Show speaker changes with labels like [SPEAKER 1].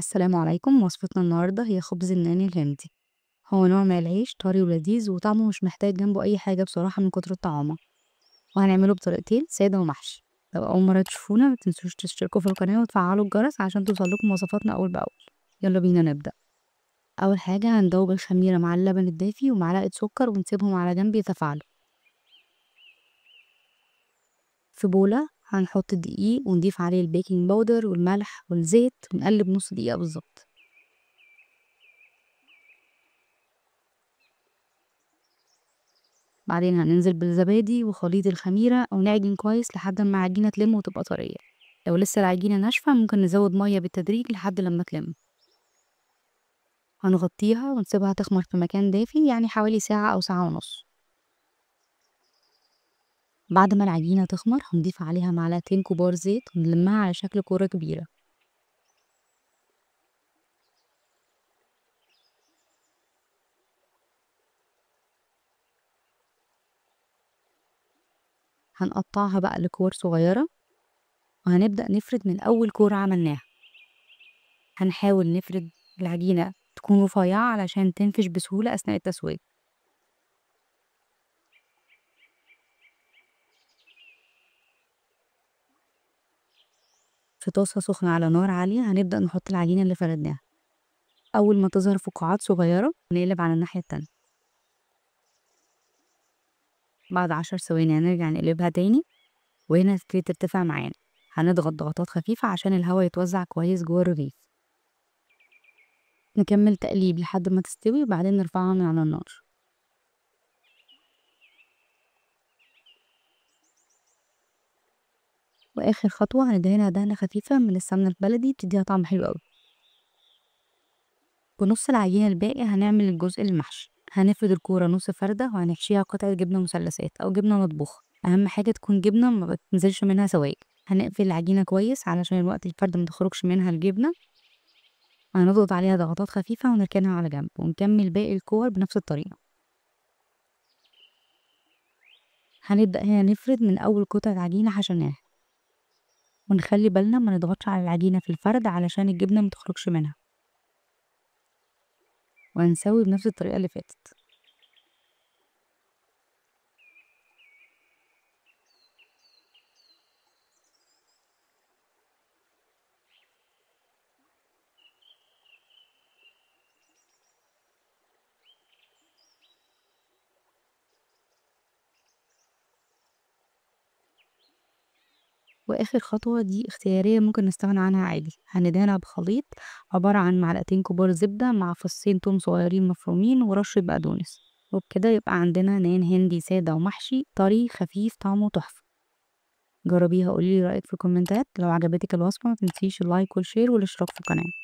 [SPEAKER 1] السلام عليكم. وصفتنا النهاردة هي خبز الناني الهندي. هو نوع من العيش طري ولذيذ وطعمه مش محتاج جنبه أي حاجة بصراحة من كتر الطعامة. وهنعمله بطريقتين سادة ومحشي. لو أول مرة تشوفونا متنسوش تشتركوا في القناة وتفعلوا الجرس عشان توصلكم وصفاتنا أول بأول. يلا بينا نبدأ. أول حاجة هندوب الخميرة مع اللبن الدافي ومعلقة سكر ونسيبهم على جنب يتفاعلوا. في بولة هنحط الدقيق ونضيف عليه البيكنج باودر والملح والزيت ونقلب نص دقيقة بالظبط. بعدين هننزل بالزبادي وخليط الخميرة ونعجن كويس لحد ما العجينة تلم وتبقى طرية. لو لسه العجينة ناشفة ممكن نزود مية بالتدريج لحد لما تلم. هنغطيها ونسيبها تخمر في مكان دافي يعني حوالي ساعة أو ساعة ونص. بعد ما العجينة تخمر هنضيف عليها معلقتين كبار زيت ونلمها على شكل كورة كبيرة. هنقطعها بقى لكور صغيرة وهنبدأ نفرد من أول كورة عملناها. هنحاول نفرد العجينة تكون رفيعة علشان تنفش بسهولة أثناء التسوية. في طاسة سخنة على نار عالية هنبدأ نحط العجينة اللي فردناها. أول ما تظهر فقاعات صغيرة نقلب على الناحية التانية. بعد 10 ثواني هنرجع نقلبها تاني وهنا تبتدي ترتفع معانا. هنضغط ضغطات خفيفة عشان الهواء يتوزع كويس جوه الرغيف. نكمل تقليب لحد ما تستوي وبعدين نرفعها من على النار. وآخر خطوة هندهنها دهنة خفيفة من السمنة البلدي بتديها طعم حلو أوي. بنص العجينة الباقي هنعمل الجزء المحشي. هنفرد الكورة نص فردة وهنحشيها قطعة جبنة مثلثات أو جبنة مطبوخة. أهم حاجة تكون جبنة ما بتنزلش منها سوائل. هنقفل العجينة كويس علشان وقت الفرد متخرجش منها الجبنة. هنضغط عليها ضغطات خفيفة ونركنها على جنب ونكمل باقي الكور بنفس الطريقة. هنبدأ هنا نفرد من أول قطعة عجينة حشيناها ونخلي بالنا ما نضغطش على العجينة في الفرد علشان الجبنة متخرجش منها. وهنسوي بنفس الطريقة اللي فاتت. واخر خطوة دي اختيارية ممكن نستغنى عنها عادي. هندهنها بخليط عبارة عن معلقتين كبار زبدة مع فصين توم صغيرين مفرومين ورشة بقدونس. وبكده يبقى عندنا نان هندي سادة ومحشي طري خفيف طعمه تحفة. جربيها وقوليلي رأيك في الكومنتات. لو عجبتك الوصفة متنسيش اللايك والشير والاشتراك في القناة.